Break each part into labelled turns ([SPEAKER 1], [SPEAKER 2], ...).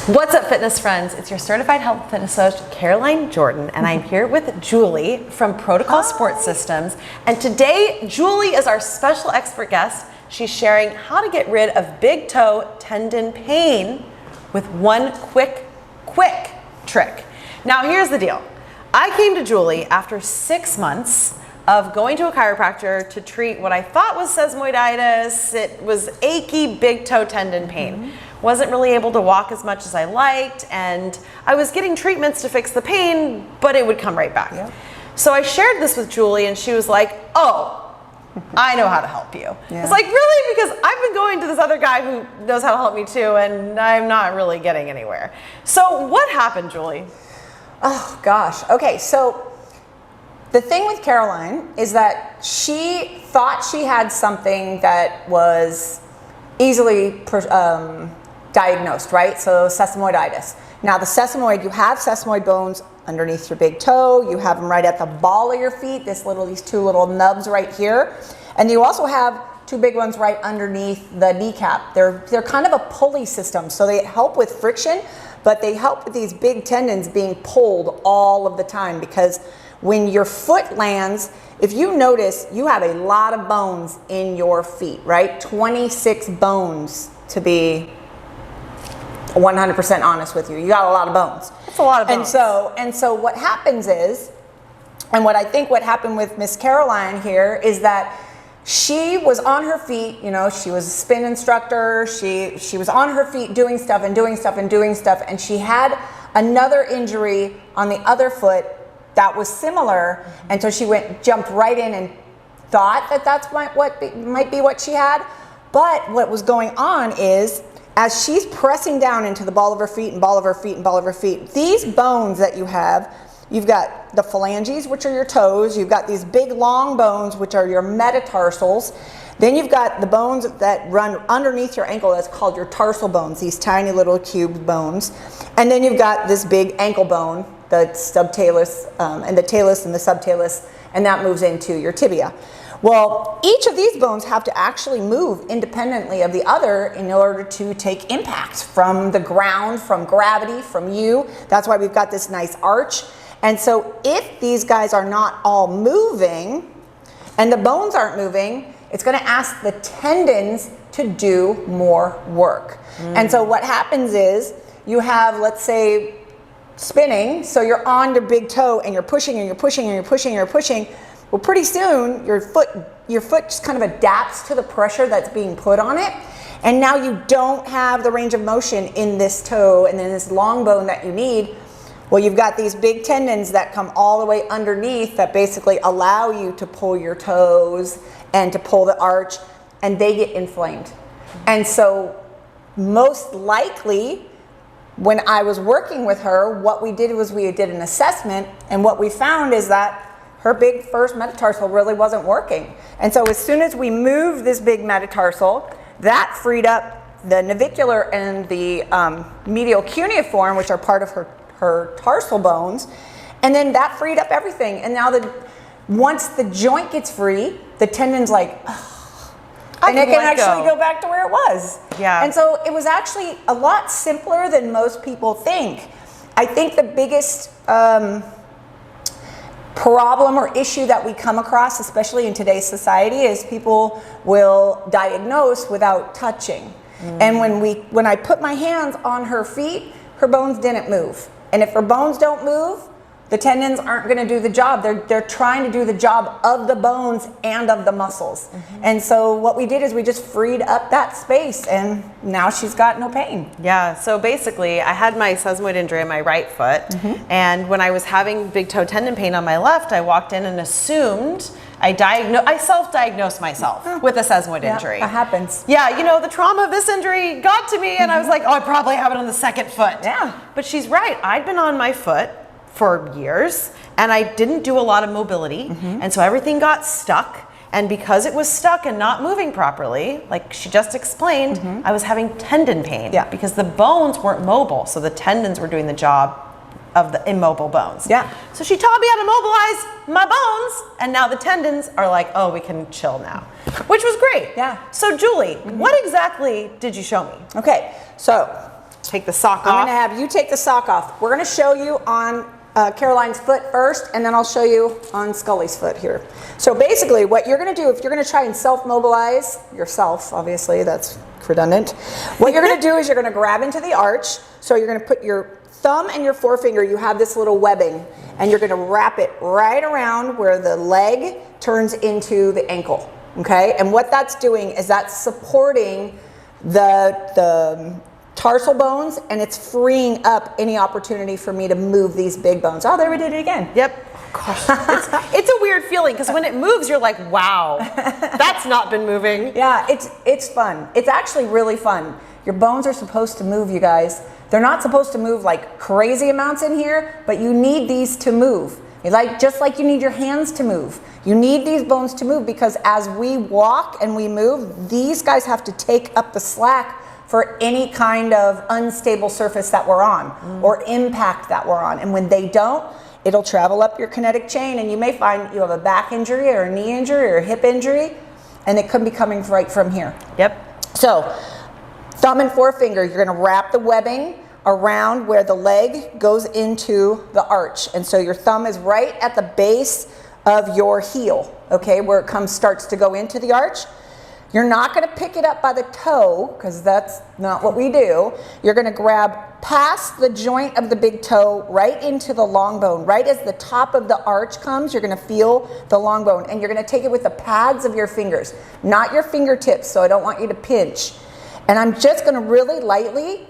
[SPEAKER 1] What's up, fitness friends? It's your certified health and fitness coach, Caroline Jordan, and I'm here with Julie from Protocol Sports Systems. And today, Julie is our special expert guest. She's sharing how to get rid of big toe tendon pain with one quick trick. Now, here's the deal. I came to Julie after 6 months of going to a chiropractor to treat what I thought was sesamoiditis. It was achy big toe tendon pain. Wasn't really able to walk as much as I liked, and I was getting treatments to fix the pain, but it would come right back. Yep. So I shared this with Julie, and she was like, oh, I know how to help you. Yeah. It's like, really? Because I've been going to this other guy who knows how to help me too, and I'm not really getting anywhere. So what happened, Julie?
[SPEAKER 2] Oh gosh, okay, so the thing with Caroline is that she thought she had something that was easily diagnosed, right? So sesamoiditis. Now the sesamoid, you have sesamoid bones underneath your big toe. You have them right at the ball of your feet. These two little nubs right here, and you also have two big ones right underneath the kneecap. They're kind of a pulley system, so they help with friction, but they help with these big tendons being pulled all of the time, because when your foot lands, if you notice, you have a lot of bones in your feet, right? 26 bones, to be 100% honest with you. You got a lot of bones.
[SPEAKER 1] That's a lot of bones.
[SPEAKER 2] And so what happens is, and what I think what happened with Miss Caroline here is that she was on her feet, you know, she was a spin instructor, she was on her feet doing stuff, and she had another injury on the other foot that was similar, and so she jumped right in and thought that that's might be what she had. But what was going on is, as she's pressing down into the ball of her feet and ball of her feet and ball of her feet, these bones that you have, you've got the phalanges, which are your toes, you've got these big long bones, which are your metatarsals, then you've got the bones that run underneath your ankle, that's called your tarsal bones, these tiny little cubed bones, and then you've got this big ankle bone, the subtalus, and the talus and the subtalus, and that moves into your tibia. Well, each of these bones have to actually move independently of the other in order to take impact from the ground, from gravity, from you. That's why we've got this nice arch. And so if these guys are not all moving and the bones aren't moving, it's going to ask the tendons to do more work. And so what happens is you have, let's say, spinning, so you're on your big toe and you're pushing and you're pushing and you're pushing and you're pushing. Well, pretty soon your foot just kind of adapts to the pressure that's being put on it, and now you don't have the range of motion in this toe and then this long bone that you need. Well, you've got these big tendons that come all the way underneath that basically allow you to pull your toes and to pull the arch, and they get inflamed. And so most likely, when I was working with her, what we did was we did an assessment, and what we found is that her big first metatarsal really wasn't working. And so as soon as we moved this big metatarsal, that freed up the navicular and the medial cuneiform, which are part of her tarsal bones, and then that freed up everything. And now once the joint gets free, the tendon's like, and it can actually go back to where it was.
[SPEAKER 1] Yeah.
[SPEAKER 2] And so it was actually a lot simpler than most people think. I think the biggest problem or issue that we come across, especially in today's society, is people will diagnose without touching. And when I put my hands on her feet, her bones didn't move. And if her bones don't move, the tendons aren't going to do the job. They're trying to do the job of the bones and of the muscles. And so what we did is we just freed up that space, and now she's got no pain.
[SPEAKER 1] Yeah, so basically I had my sesamoid injury on my right foot, and when I was having big toe tendon pain on my left, I walked in and assumed I self-diagnosed myself with a sesamoid injury.
[SPEAKER 2] That happens.
[SPEAKER 1] Yeah, you know, the trauma of this injury got to me, and I was like, oh, I probably have it on the second foot.
[SPEAKER 2] Yeah.
[SPEAKER 1] But she's right. I'd been on my foot for years, and I didn't do a lot of mobility, and so everything got stuck. And because it was stuck and not moving properly, like she just explained, I was having tendon pain because the bones weren't mobile, so the tendons were doing the job of the immobile bones.
[SPEAKER 2] Yeah.
[SPEAKER 1] So she taught me how to mobilize my bones, and now the tendons are like, oh, we can chill now, which was great.
[SPEAKER 2] Yeah.
[SPEAKER 1] So Julie, what exactly did you show me?
[SPEAKER 2] Okay, so
[SPEAKER 1] take the sock
[SPEAKER 2] I'm
[SPEAKER 1] off.
[SPEAKER 2] gonna have you take the sock off. We're gonna show you on Caroline's foot first, and then I'll show you on Scully's foot here. So basically what you're gonna do, if you're gonna try and self-mobilize yourself, obviously that's redundant, what you're gonna do is you're gonna grab into the arch. So you're gonna put your thumb and your forefinger, you have this little webbing, and you're gonna wrap it right around where the leg turns into the ankle, okay? And what that's doing is that's supporting the tarsal bones, and it's freeing up any opportunity for me to move these big bones. Oh, there we did it again.
[SPEAKER 1] Yep. Gosh, it's a weird feeling because when it moves, you're like, wow, that's not been moving.
[SPEAKER 2] Yeah, it's fun. It's actually really fun. Your bones are supposed to move, you guys. They're not supposed to move like crazy amounts in here, but you need these to move. Just like you need your hands to move. You need these bones to move because as we walk and we move, these guys have to take up the slack for any kind of unstable surface that we're on or impact that we're on. And when they don't, it'll travel up your kinetic chain, and you may find you have a back injury or a knee injury or a hip injury, and it could be coming right from here.
[SPEAKER 1] Yep.
[SPEAKER 2] So thumb and forefinger, you're gonna wrap the webbing around where the leg goes into the arch. And so your thumb is right at the base of your heel, okay, where it starts to go into the arch. You're not gonna pick it up by the toe, because that's not what we do. You're gonna grab past the joint of the big toe right into the long bone. Right as the top of the arch comes, you're gonna feel the long bone, and you're gonna take it with the pads of your fingers, not your fingertips, so I don't want you to pinch. And I'm just gonna really lightly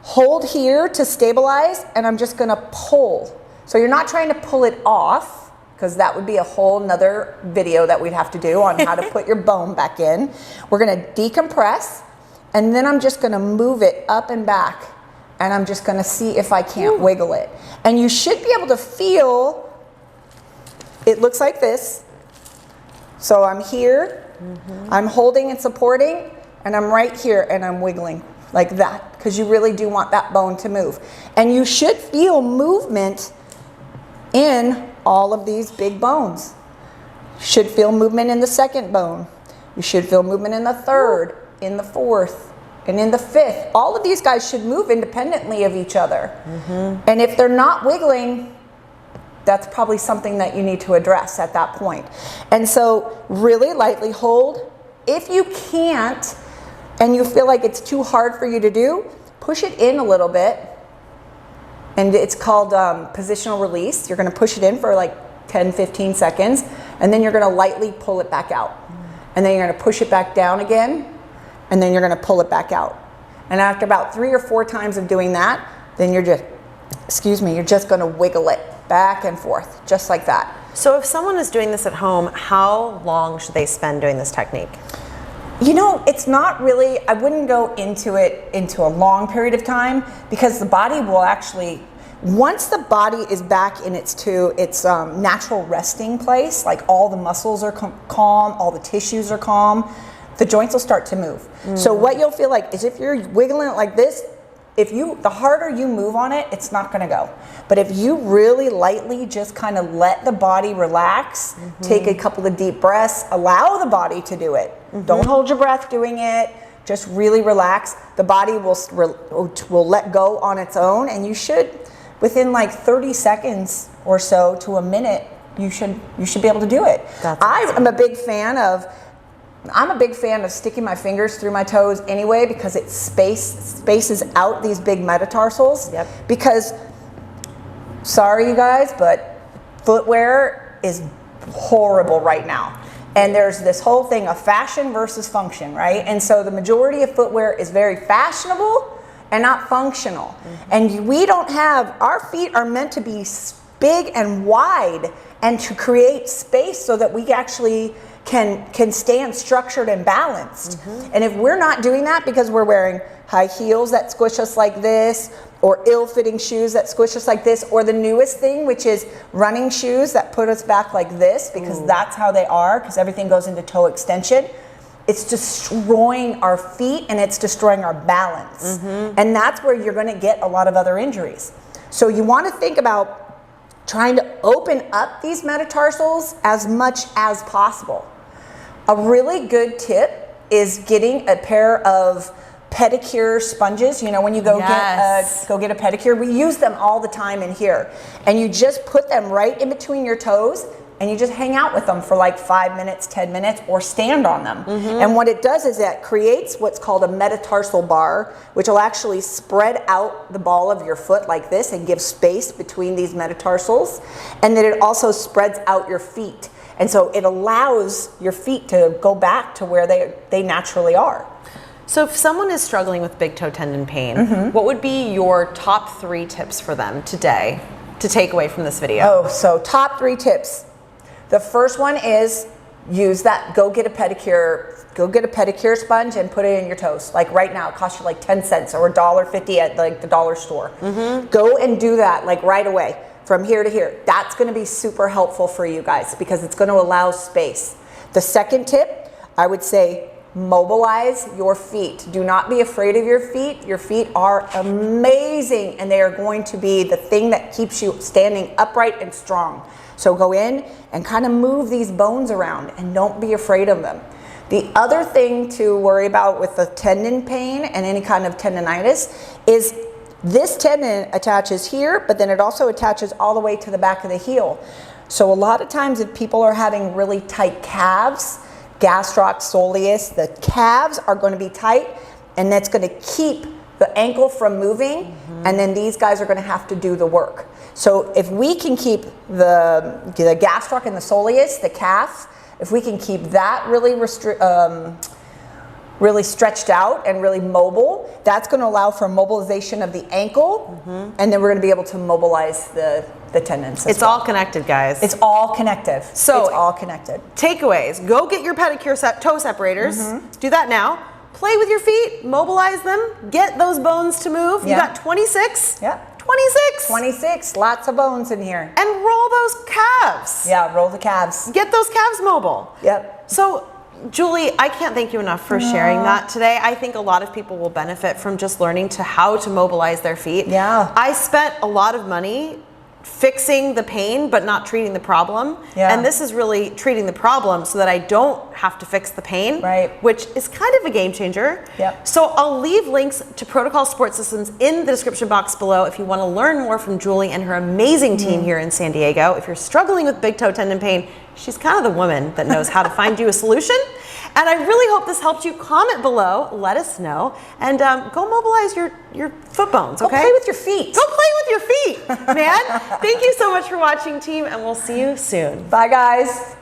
[SPEAKER 2] hold here to stabilize, and I'm just gonna pull. So you're not trying to pull it off, because that would be a whole nother video that we'd have to do on how to put your bone back in. We're gonna decompress, and then I'm just gonna move it up and back, and I'm just gonna see if I can't wiggle it. And you should be able to feel, it looks like this. So I'm here, I'm holding and supporting, and I'm right here, and I'm wiggling like that, because you really do want that bone to move. And you should feel movement in all of these big bones. You should feel movement in the second bone. You should feel movement in the third, in the fourth, and in the fifth. All of these guys should move independently of each other. And if they're not wiggling, that's probably something that you need to address at that point. And so really lightly hold. If you can't, and you feel like it's too hard for you to do, push it in a little bit. And it's called positional release. You're gonna push it in for like 10, 15 seconds, and then you're gonna lightly pull it back out. And then you're gonna push it back down again, and then you're gonna pull it back out. And after about 3 or 4 times of doing that, then you're just gonna wiggle it back and forth, just like that.
[SPEAKER 1] So if someone is doing this at home, how long should they spend doing this technique?
[SPEAKER 2] You know, it's not really, I wouldn't go into it into a long period of time, because the body will actually, once the body is back in its natural resting place, like all the muscles are calm, all the tissues are calm, the joints will start to move. So what you'll feel like is if you're wiggling it like this, the harder you move on it, it's not gonna go. But if you really lightly just kind of let the body relax, take a couple of deep breaths, allow the body to do it. Don't hold your breath doing it, just really relax. The body will let go on its own, and you should, within like 30 seconds or so to a minute, you should be able to do it. I'm a big fan of sticking my fingers through my toes anyway, because it spaces out these big metatarsals.
[SPEAKER 1] Yep.
[SPEAKER 2] Because, sorry you guys, but footwear is horrible right now. And there's this whole thing of fashion versus function, right? And so the majority of footwear is very fashionable and not functional. And we don't have, our feet are meant to be big and wide and to create space so that we actually can stand structured and balanced. And if we're not doing that because we're wearing high heels that squish us like this, or ill-fitting shoes that squish us like this, or the newest thing, which is running shoes that put us back like this, because that's how they are, because everything goes into toe extension, it's destroying our feet and it's destroying our balance. And that's where you're gonna get a lot of other injuries. So you wanna think about trying to open up these metatarsals as much as possible. A really good tip is getting a pair of pedicure sponges. You know, when you go get a pedicure, we use them all the time in here. And you just put them right in between your toes, and you just hang out with them for like 5 minutes, 10 minutes, or stand on them. And what it does is that creates what's called a metatarsal bar, which will actually spread out the ball of your foot like this and give space between these metatarsals. And then it also spreads out your feet. And so it allows your feet to go back to where they naturally are.
[SPEAKER 1] So if someone is struggling with big toe tendon pain, what would be your top 3 tips for them today to take away from this video?
[SPEAKER 2] Oh, so top 3 tips. The first one is use that, go get a pedicure sponge and put it in your toes. Like right now, it costs you like 10 cents or $1.50 at like the dollar store. Go and do that like right away from here to here. That's gonna be super helpful for you guys because it's gonna allow space. The second tip, I would say, mobilize your feet. Do not be afraid of your feet. Your feet are amazing and they are going to be the thing that keeps you standing upright and strong. So go in and kind of move these bones around and don't be afraid of them. The other thing to worry about with the tendon pain and any kind of tendonitis is this tendon attaches here, but then it also attaches all the way to the back of the heel. So a lot of times if people are having really tight calves, gastroc soleus, the calves are going to be tight and that's going to keep the ankle from moving, and then these guys are going to have to do the work. So if we can keep the gastroc and the soleus, the calf, if we can keep that really really stretched out and really mobile, that's going to allow for mobilization of the ankle, and then we're going to be able to mobilize the tendons.
[SPEAKER 1] It's all connected, guys.
[SPEAKER 2] It's all connected.
[SPEAKER 1] So
[SPEAKER 2] it's all connected.
[SPEAKER 1] Takeaways: go get your pedicure toe separators. Do that now. Play with your feet, mobilize them, get those bones to move. You got 26?
[SPEAKER 2] Yeah.
[SPEAKER 1] 26.
[SPEAKER 2] 26, lots of bones in here.
[SPEAKER 1] And roll those calves.
[SPEAKER 2] Yeah, roll the calves.
[SPEAKER 1] Get those calves mobile.
[SPEAKER 2] Yep.
[SPEAKER 1] So, Julie, I can't thank you enough for sharing that today. I think a lot of people will benefit from just learning how to mobilize their feet.
[SPEAKER 2] Yeah.
[SPEAKER 1] I spent a lot of money fixing the pain but not treating the problem, and this is really treating the problem so that I don't have to fix the pain, which is kind of a game changer. So I'll leave links to Protocol Sports Systems in the description box below if you want to learn more from Julie and her amazing team here in San Diego. If you're struggling with big toe tendon pain, she's kind of the woman that knows how to find you a solution. And I really hope this helped you. Comment below, let us know, and go mobilize your foot bones, okay?
[SPEAKER 2] Go play with your feet.
[SPEAKER 1] Go play with your feet, man. Thank you so much for watching, team, and we'll see you soon.
[SPEAKER 2] Bye, guys.